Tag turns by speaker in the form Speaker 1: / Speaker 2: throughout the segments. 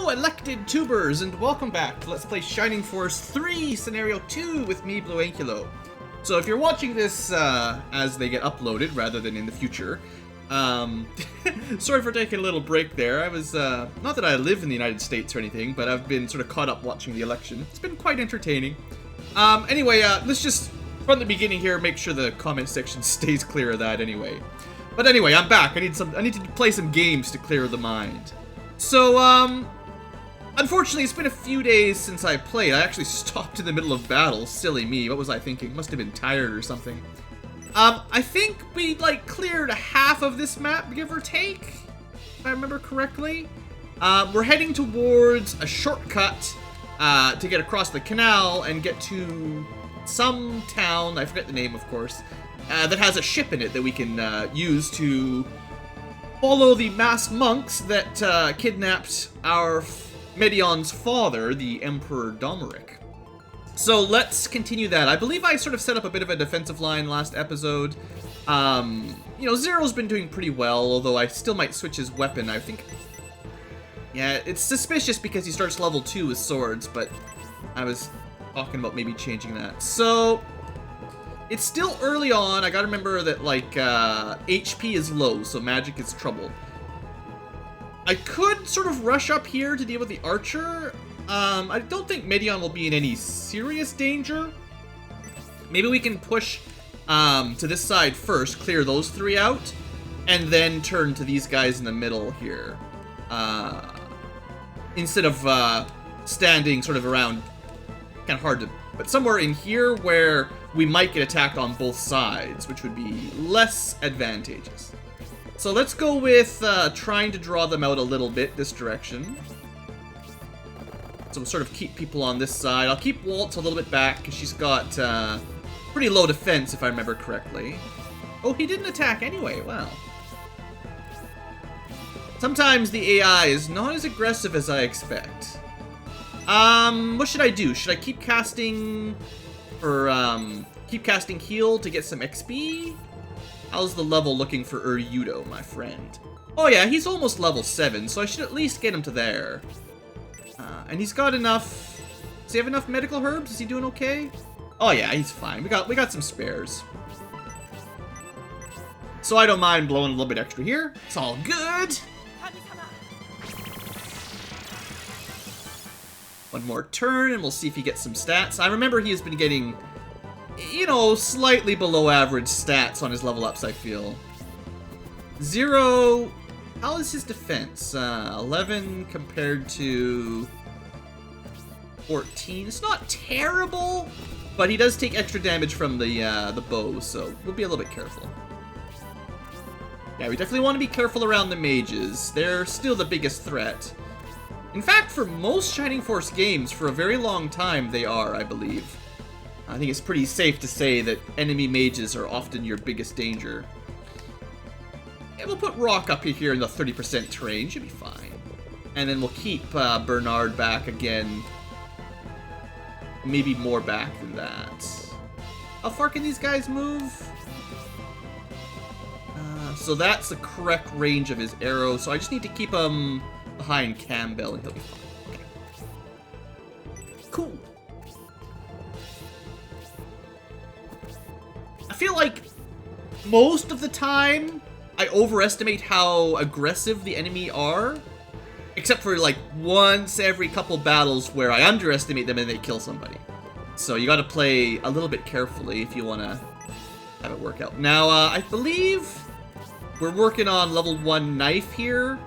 Speaker 1: Hello, elected tubers, and welcome back to Let's Play Shining Force 3 Scenario 2 with me, BlueAnkylo. So if you're watching this as they get uploaded, rather than in the future, sorry for taking a little break there. I was, not that I live in the United States or anything, but I've been sort of caught up watching the election. It's been quite entertaining. Anyway, let's just, from the beginning here, make sure the comment section stays clear of that anyway. But anyway, I'm back. I need to play some games to clear the mind. So, unfortunately, it's been a few days since I played. I actually stopped in the middle of battle. Silly me. What was I thinking? Must have been tired or something. I think we, like, cleared half of this map, give or take, if I remember correctly. We're heading towards a shortcut to get across the canal and get to some town, I forget the name, of course, that has a ship in it that we can use to follow the masked monks that kidnapped our Medion's father, the Emperor Domeric. So let's continue that. I believe I sort of set up a bit of a defensive line last episode. You know, Zero's been doing pretty well, although I still might switch his weapon. I think, yeah, it's suspicious because he starts level 2 with swords, but I was talking about maybe changing that. So it's still early on. I gotta remember that, like, HP is low, so magic is trouble. I could sort of rush up here to deal with the archer. I don't think Medion will be in any serious danger. Maybe we can push to this side first, clear those three out, and then turn to these guys in the middle here. Instead of standing sort of around, kind of hard to, but somewhere in here where we might get attacked on both sides, which would be less advantageous. So let's go with trying to draw them out a little bit this direction. So we'll sort of keep people on this side. I'll keep Waltz a little bit back because she's got pretty low defense, if I remember correctly. Oh, he didn't attack anyway. Wow. Sometimes the AI is not as aggressive as I expect. What should I do? Should I keep casting heal to get some XP? How's the level looking for Uryudo, my friend? Oh yeah, he's almost level 7, so I should at least get him to there. And he's got enough. Does he have enough medical herbs? Is he doing okay? Oh yeah, he's fine. We got some spares. So I don't mind blowing a little bit extra here. It's all good. One more turn, and we'll see if he gets some stats. I remember he has been getting, you know, slightly below average stats on his level ups, I feel. Zero, how is his defense? 11 compared to 14. It's not terrible, but he does take extra damage from the bow, so we'll be a little bit careful. Yeah, we definitely want to be careful around the mages. They're still the biggest threat. In fact, for most Shining Force games, for a very long time, they are, I believe. I think it's pretty safe to say that enemy mages are often your biggest danger. And we'll put Rock up here in the 30% terrain, should be fine. And then we'll keep Bernard back again. Maybe more back than that. How far can these guys move? So that's the correct range of his arrow, so I just need to keep him behind Campbell and he'll be fine. Okay. Cool. I feel like most of the time I overestimate how aggressive the enemy are, except for like once every couple battles where I underestimate them and they kill somebody. So you gotta play a little bit carefully if you wanna have it work out. Now, I believe we're working on level 1 knife here,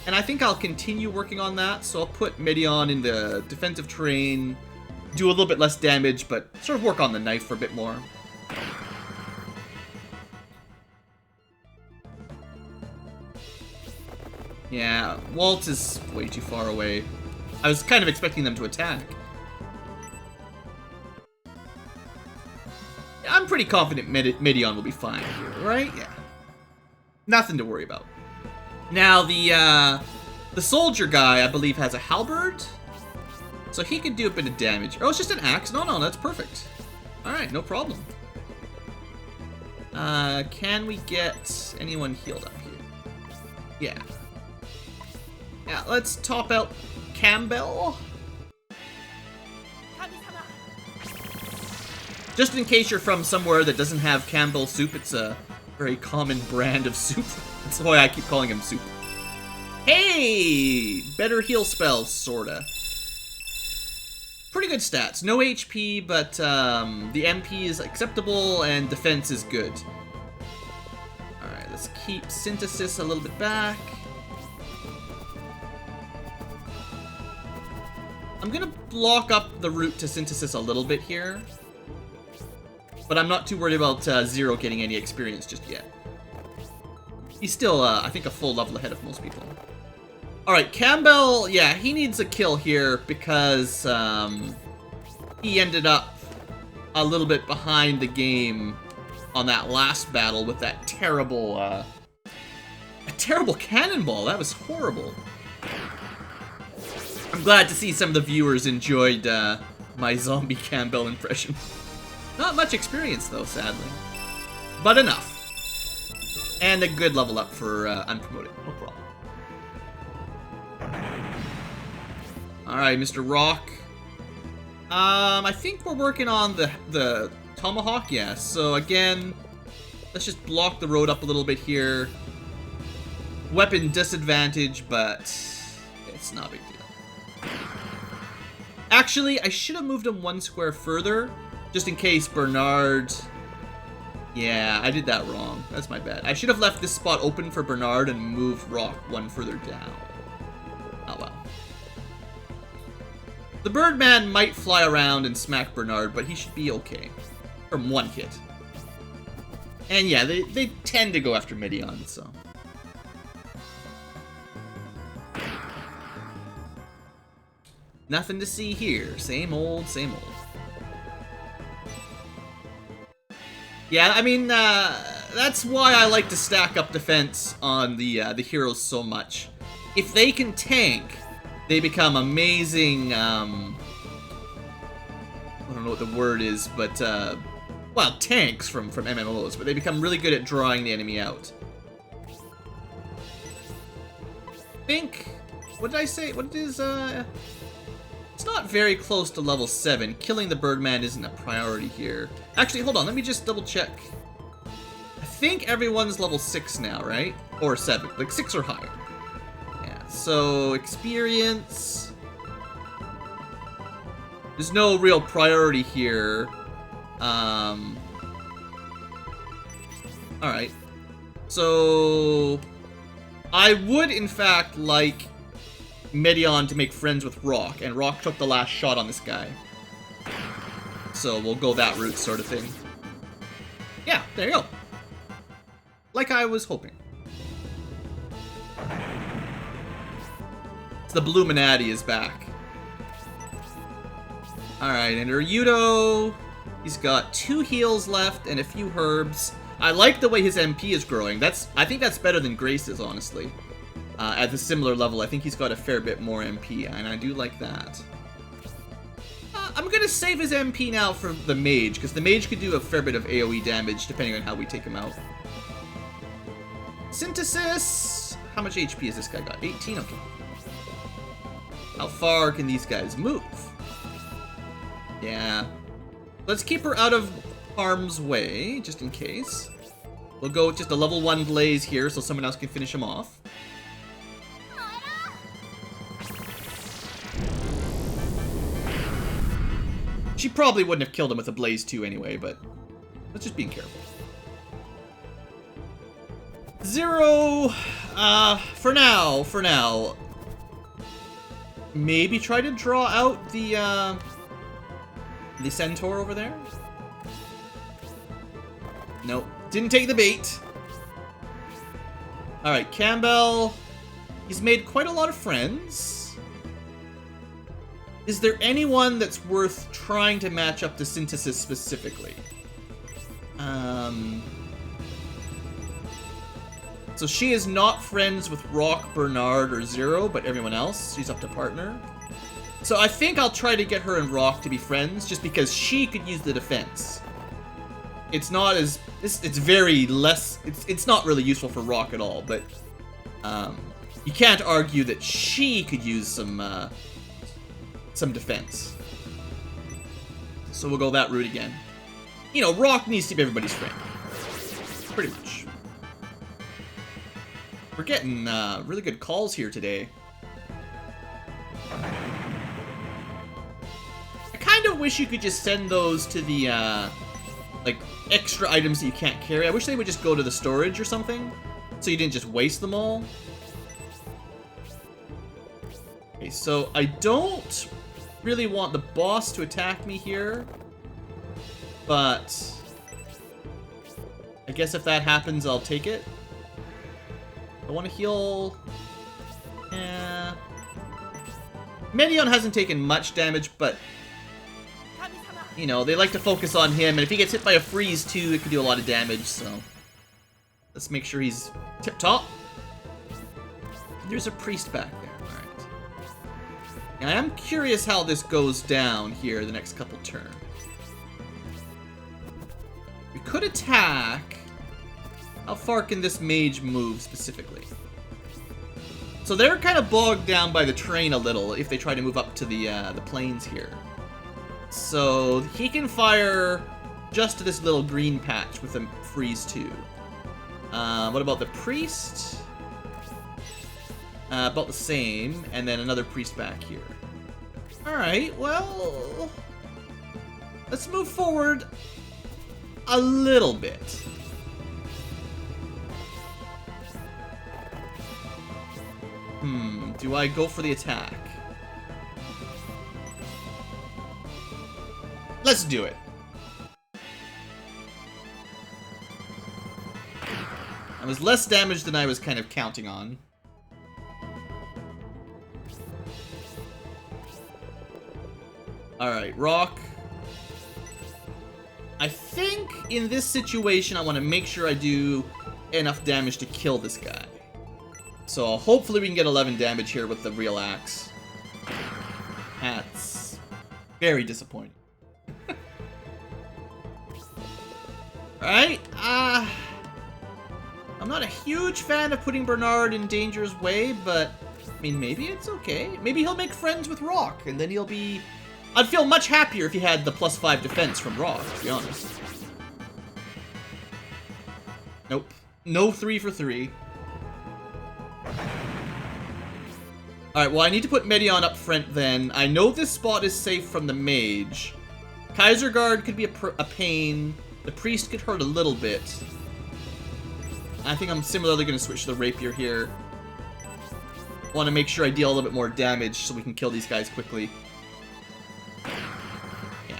Speaker 1: and I think I'll continue working on that, so I'll put Medion in the defensive terrain, do a little bit less damage, but sort of work on the knife for a bit more. Yeah, Walt is way too far away. I was kind of expecting them to attack. I'm pretty confident Medion will be fine here, right? Yeah. Nothing to worry about. Now, the soldier guy, I believe, has a halberd, so he can do a bit of damage. Oh, it's just an axe? No, that's perfect. Alright, no problem. Can we get anyone healed up here? Yeah. Yeah, let's top out Campbell. Just in case you're from somewhere that doesn't have Campbell soup, it's a very common brand of soup. That's why I keep calling him soup. Hey! Better heal spells, sorta. Pretty good stats. No HP, but the MP is acceptable and defense is good. Alright, let's keep Synthesis a little bit back. I'm gonna block up the route to Synthesis a little bit here. But I'm not too worried about Zero getting any experience just yet. He's still, I think, a full level ahead of most people. Alright, Campbell, yeah, he needs a kill here because he ended up a little bit behind the game on that last battle with that terrible, a terrible cannonball. That was horrible. I'm glad to see some of the viewers enjoyed my zombie Campbell impression. Not much experience, though, sadly. But enough. And a good level up for unpromoted. No problem. Alright, Mr. Rock. I think we're working on the Tomahawk, yeah. So, again, let's just block the road up a little bit here. Weapon disadvantage, but it's not a big deal. Actually, I should have moved him one square further. Just in case Bernard... Yeah, I did that wrong. That's my bad. I should have left this spot open for Bernard and moved Rock one further down. Oh well. The Birdman might fly around and smack Bernard, but he should be okay. From one hit. And yeah, they tend to go after Midian, so... Nothing to see here. Same old, same old. Yeah, I mean, that's why I like to stack up defense on the heroes so much. If they can tank, they become amazing, I don't know what the word is, but, well, tanks from MMOs, but they become really good at drawing the enemy out. I think, what did I say? What is, it's not very close to level 7. Killing the Birdman isn't a priority here. Actually, hold on, let me just double check. I think everyone's level 6 now, right? Or 7, like 6 or higher. Yeah, so experience. There's no real priority here. Alright. So I would in fact like Midian to make friends with Rock, and Rock took the last shot on this guy. So we'll go that route sort of thing. Yeah, there you go. Like I was hoping. The Blueankylo is back. Alright, and Ryudo, he's got 2 heals left and a few herbs. I like the way his MP is growing. I think that's better than Grace's, honestly. At a similar level, I think he's got a fair bit more MP, and I do like that. I'm gonna save his MP now for the Mage, because the Mage could do a fair bit of AoE damage, depending on how we take him out. Synthesis! How much HP has this guy got? 18? Okay. How far can these guys move? Yeah. Let's keep her out of harm's way, just in case. We'll go with just a level 1 Blaze here, so someone else can finish him off. She probably wouldn't have killed him with a Blaze 2 anyway, but let's just be careful. Zero, for now, maybe try to draw out the Centaur over there? Nope, didn't take the bait. Alright, Campbell, he's made quite a lot of friends. Is there anyone that's worth trying to match up to Synthesis specifically? So she is not friends with Rock, Bernard, or Zero, but everyone else. She's up to partner. So I think I'll try to get her and Rock to be friends, just because she could use the defense. It's not as... It's very less... It's not really useful for Rock at all, but... You can't argue that she could use some defense. So we'll go that route again. You know, Rock needs to be everybody's friend. Pretty much. We're getting really good calls here today. I kind of wish you could just send those to the, like, extra items that you can't carry. I wish they would just go to the storage or something, so you didn't just waste them all. Okay, so I don't really want the boss to attack me here, but I guess if that happens, I'll take it. I want to heal. Yeah. Medion hasn't taken much damage, but you know, they like to focus on him, and if he gets hit by a freeze too, it could do a lot of damage, so let's make sure he's tip-top. There's a priest back there. Alright. Now, I am curious how this goes down here the next couple turns. We could attack. How far can this mage move specifically? So they're kind of bogged down by the terrain a little if they try to move up to the plains here. So he can fire just to this little green patch with a freeze too. What about the priest? About the same, and then another priest back here. Alright, well, let's move forward a little bit. Do I go for the attack? Let's do it. That was less damage than I was kind of counting on. Alright, Rock. I think in this situation I want to make sure I do enough damage to kill this guy. So hopefully we can get 11 damage here with the real axe. That's very disappointing. Alright, I'm not a huge fan of putting Bernard in danger's way, but I mean, maybe it's okay. Maybe he'll make friends with Rock, and then he'll be... I'd feel much happier if he had the +5 defense from Rock, to be honest. Nope. No 3 for 3. Alright, well, I need to put Medion up front then. I know this spot is safe from the mage. Kaiser Guard could be a pain. The priest could hurt a little bit. I think I'm similarly going to switch to the rapier here. Want to make sure I deal a little bit more damage so we can kill these guys quickly. Yeah.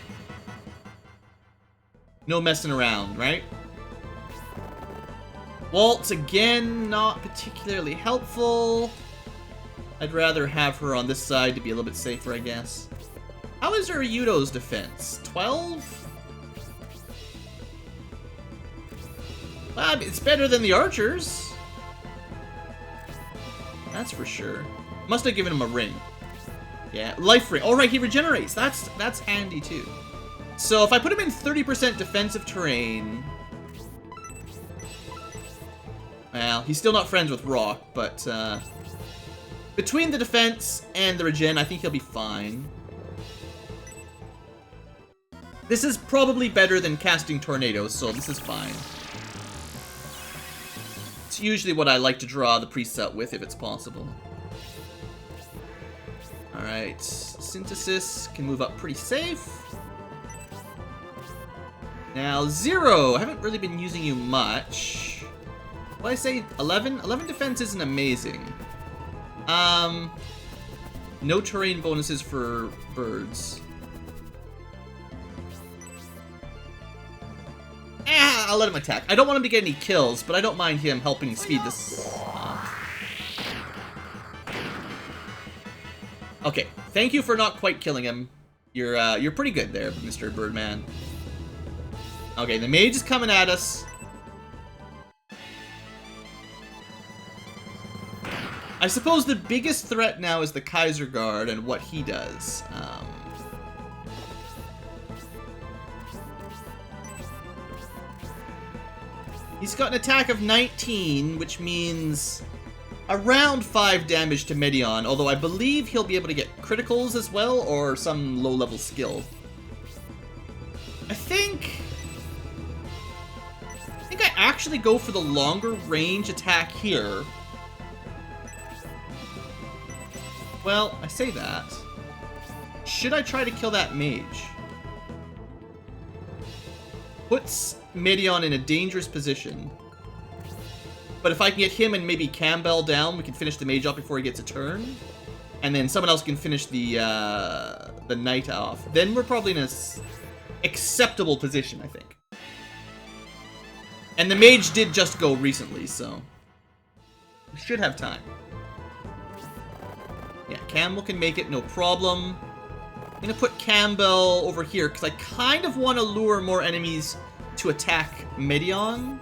Speaker 1: No messing around, right? Waltz, again, not particularly helpful. I'd rather have her on this side to be a little bit safer, I guess. How is Ryudo's defense? 12? Well, it's better than the archers. That's for sure. Must have given him a ring. Yeah, life ring. All right, he regenerates. That's handy too. So if I put him in 30% defensive terrain, well, he's still not friends with Rock, but between the defense and the regen, I think he'll be fine. This is probably better than casting tornadoes, so this is fine. It's usually what I like to draw the priests out with if it's possible. Alright, Synthesis can move up pretty safe. Now, Zero, I haven't really been using you much. Well, I say 11? 11 defense isn't amazing. No terrain bonuses for birds. I'll let him attack. I don't want him to get any kills, but I don't mind him helping speed this up. Okay, thank you for not quite killing him. You're pretty good there, Mr. Birdman. Okay, the mage is coming at us. I suppose the biggest threat now is the Kaiser Guard and what he does. He's got an attack of 19, which means around 5 damage to Medion, although I believe he'll be able to get criticals as well, or some low-level skill. I think I actually go for the longer range attack here. Well, I say that. Should I try to kill that mage? Puts Medion in a dangerous position. But if I can get him and maybe Campbell down, we can finish the mage off before he gets a turn. And then someone else can finish the knight off. Then we're probably in an acceptable position, I think. And the mage did just go recently, so we should have time. Yeah, Campbell can make it, no problem. I'm gonna put Campbell over here, because I kind of want to lure more enemies to attack Medion,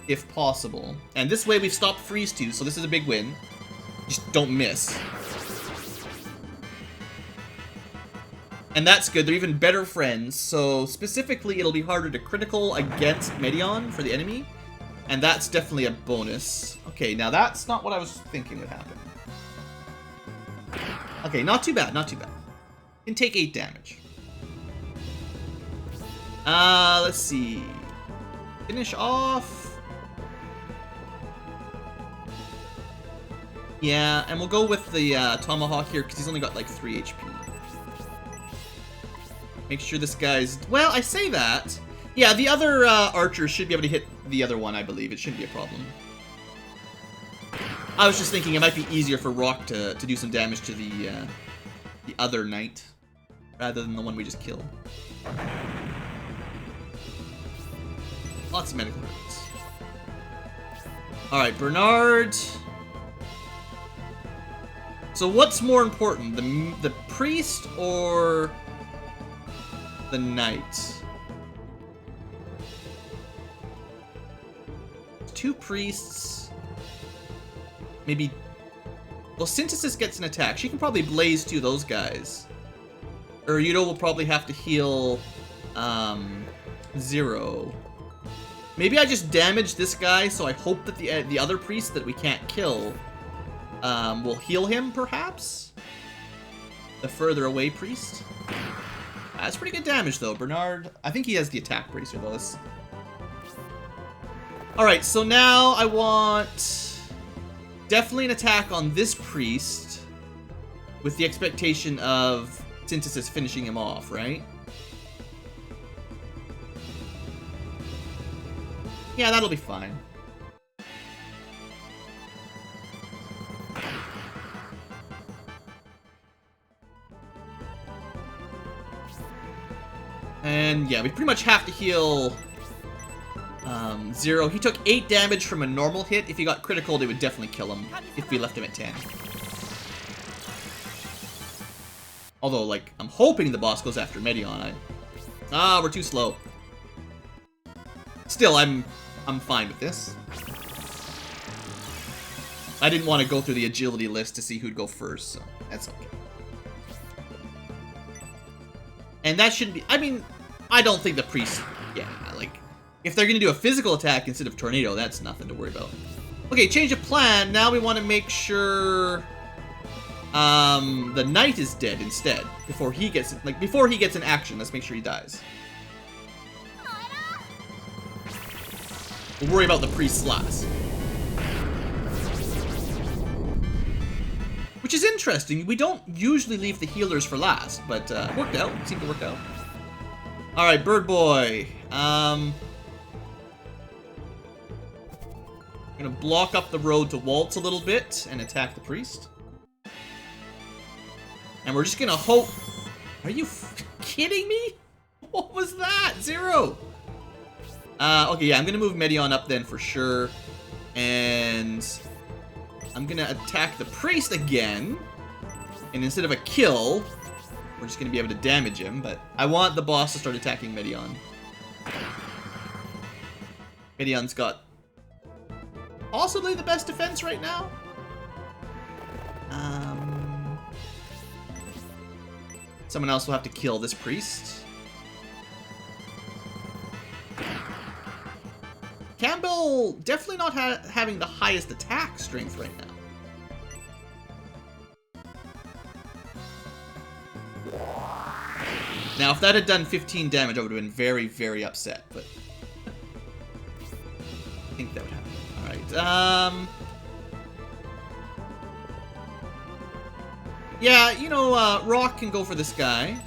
Speaker 1: if possible. And this way we've stopped Freeze 2, so this is a big win. Just don't miss. And that's good, they're even better friends, so specifically it'll be harder to critical against Medion for the enemy. And that's definitely a bonus. Okay, now that's not what I was thinking would happen. Okay, not too bad, not too bad. Can take 8 damage. Let's see. Finish off. Yeah, and we'll go with the Tomahawk here, because he's only got like 3 HP. Make sure this guy's... Well, I say that. Yeah, the other archers should be able to hit the other one, I believe. It shouldn't be a problem. I was just thinking it might be easier for Rock to do some damage to the other knight, rather than the one we just killed. Lots of medical hits. Alright, Bernard. So what's more important, the priest or the knight? 2 priests. Maybe... Well, Synthesis gets an attack. She can probably blaze 2 of those guys. Uryudo will probably have to heal 0. Maybe I just damage this guy, so I hope that the other priest that we can't kill will heal him, perhaps? The further away priest. That's pretty good damage, though. Bernard, I think he has the attack bracer, though. Alright, so now I want... Definitely an attack on this priest, with the expectation of Synthesis finishing him off, right? Yeah, that'll be fine. And yeah, we pretty much have to heal 0. He took 8 damage from a normal hit. If he got critical, they would definitely kill him if we left him at 10. Although, like, I'm hoping the boss goes after Medion. We're too slow. Still, I'm fine with this. I didn't want to go through the agility list to see who'd go first, so that's okay. And that shouldn't be... I mean, I don't think the priest... Yeah, like... If they're going to do a physical attack instead of tornado, that's nothing to worry about. Okay, change of plan. Now we want to make sure the knight is dead instead. Before he gets an action, let's make sure he dies. We'll worry about the priest last. Which is interesting. We don't usually leave the healers for last, but it worked out. It seemed to work out. Alright, Bird Boy. I'm gonna block up the road to Waltz a little bit and attack the priest. And we're just gonna hope... Are you kidding me? What was that? 0! Okay, yeah, I'm gonna move Medion up then for sure. And... I'm gonna attack the priest again. And instead of a kill, we're just gonna be able to damage him, but I want the boss to start attacking Medion. Medion's got possibly the best defense right now. Someone else will have to kill this priest. Campbell Campbell definitely not having the highest attack strength right now. Now, if that had done 15 damage, I would have been very, very upset, but I think that would happen. Alright, yeah, you know, Rock can go for this guy.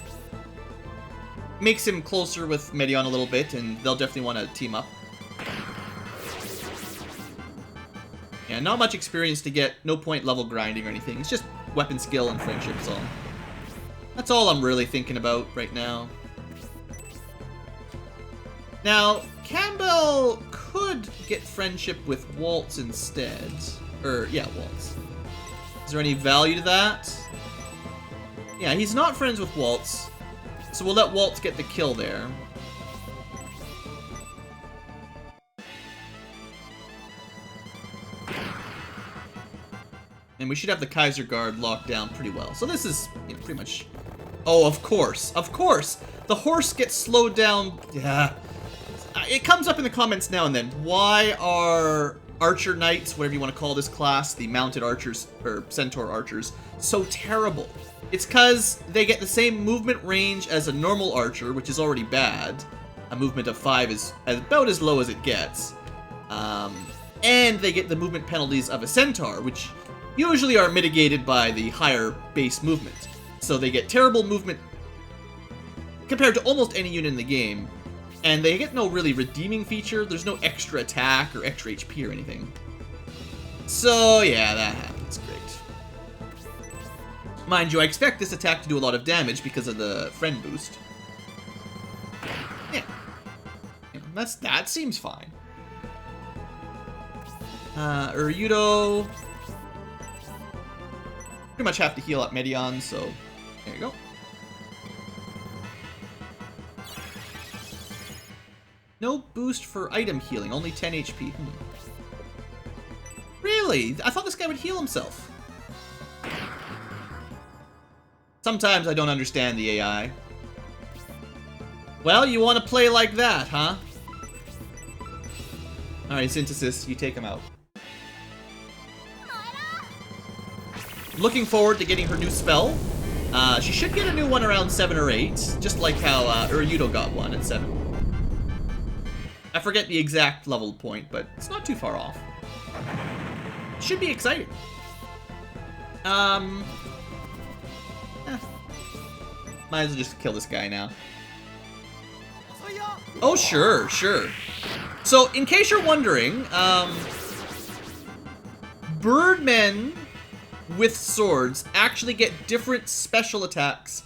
Speaker 1: Makes him closer with Medion a little bit, and they'll definitely want to team up. Yeah, not much experience to get, no point level grinding or anything. It's just weapon skill and friendship, so that's all I'm really thinking about right now. Now, Campbell could get friendship with Waltz instead. Yeah, Waltz. Is there any value to that? Yeah, he's not friends with Waltz, so we'll let Waltz get the kill there. And we should have the Kaiser Guard locked down pretty well. So this is, you know, pretty much... Oh, of course. Of course! The horse gets slowed down... Yeah. It comes up in the comments now and then. Why are Archer Knights, whatever you want to call this class, the mounted archers, or Centaur archers, so terrible? It's because they get the same movement range as a normal archer, which is already bad. A movement of 5 is about as low as it gets. And they get the movement penalties of a Centaur, which usually are mitigated by the higher base movement. So they get terrible movement compared to almost any unit in the game. And they get no really redeeming feature. There's no extra attack or extra HP or anything. So yeah, that happens. Great. Mind you, I expect this attack to do a lot of damage because of the friend boost. Yeah. That seems fine. Uryudo. Pretty much have to heal up Medion, so there you go. No boost for item healing, only 10 HP. Really? I thought this guy would heal himself. Sometimes I don't understand the AI. Well, you want to play like that, huh? Alright, Synthesis, you take him out. Looking forward to getting her new spell. She should get a new one around 7 or 8, just like how Uryudo got one at 7. I forget the exact level point, but it's not too far off. Should be exciting. Might as well just kill this guy now. Oh, sure, sure. So, in case you're wondering, Birdmen with swords actually get different special attacks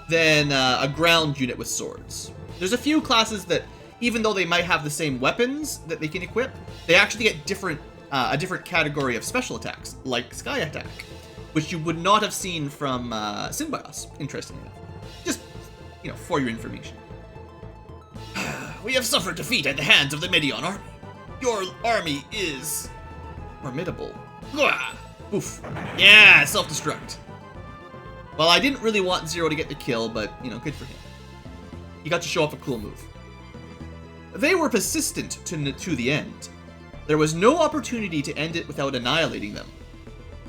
Speaker 1: than a ground unit with swords. There's a few classes that, even though they might have the same weapons that they can equip, they actually get different a different category of special attacks, like Sky Attack, which you would not have seen from Synbios, interestingly enough. Just, you know, for your information. We have suffered defeat at the hands of the Medion army. Your army is formidable. Oof. Yeah, self-destruct. Well, I didn't really want Zero to get the kill, but, you know, good for him. He got to show off a cool move. They were persistent to the end. There was no opportunity to end it without annihilating them.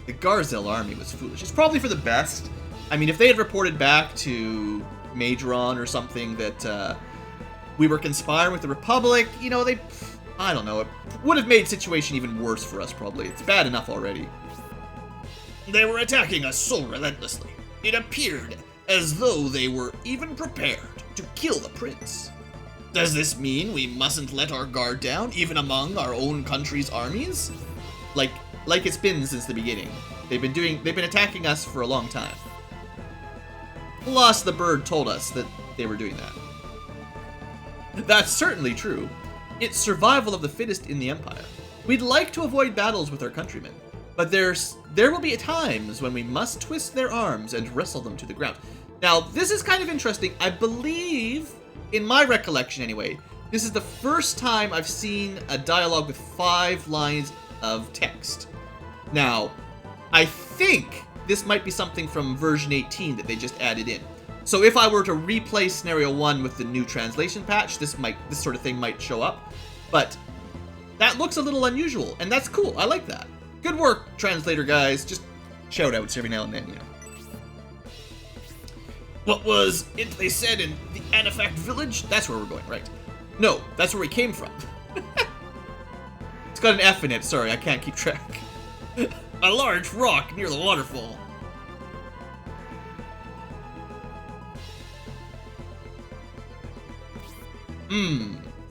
Speaker 1: The Garzel army was foolish. It's probably for the best. I mean, if they had reported back to Majoron or something that we were conspiring with the Republic, you know, I don't know, it would have made the situation even worse for us, probably. It's bad enough already. They were attacking us so relentlessly. It appeared as though they were even prepared to kill the prince. Does this mean we mustn't let our guard down, even among our own country's armies? Like it's been since the beginning. They've been attacking us for a long time. Plus, the bird told us that they were doing that. That's certainly true. It's survival of the fittest in the Empire. We'd like to avoid battles with our countrymen, but there will be times when we must twist their arms and wrestle them to the ground. Now, this is kind of interesting. I believe, in my recollection anyway, this is the first time I've seen a dialogue with 5 lines of text. Now, I think this might be something from version 18 that they just added in. So if I were to replay scenario 1 with the new translation patch, this sort of thing might show up. But That looks a little unusual, and that's cool. I like that. Good work, translator guys. Just shout-outs every now and then, you know. What was it they said in the Anafact village? That's where we're going, right? No, that's where we came from. It's got an F in it. Sorry, I can't keep track. A large rock near the waterfall.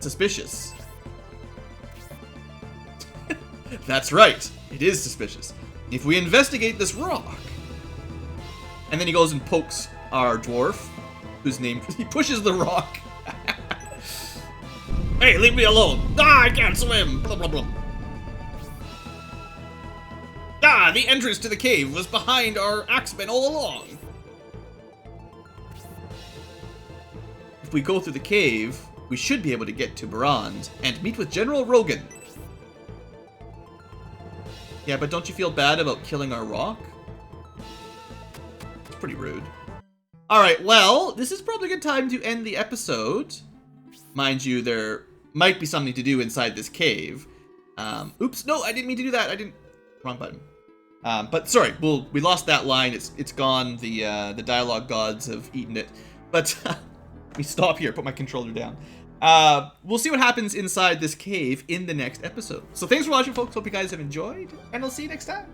Speaker 1: Suspicious. That's right. It is suspicious. If we investigate this rock... And then he goes and pokes our dwarf, whose name... He pushes the rock. Hey, leave me alone. Ah, I can't swim. Blah, blah, blah. Ah, the entrance to the cave was behind our axemen all along. If we go through the cave, we should be able to get to Barand and meet with General Rogan. Yeah, but don't you feel bad about killing our rock? It's pretty rude. Alright, well, this is probably a good time to end the episode. Mind you, there might be something to do inside this cave. Oops, no, I didn't mean to do that. I didn't... Wrong button. But sorry, we lost that line. It's gone. The dialogue gods have eaten it. But let me stop here, put my controller down. We'll see what happens inside this cave in the next episode. So thanks for watching, folks. Hope you guys have enjoyed, and I'll see you next time.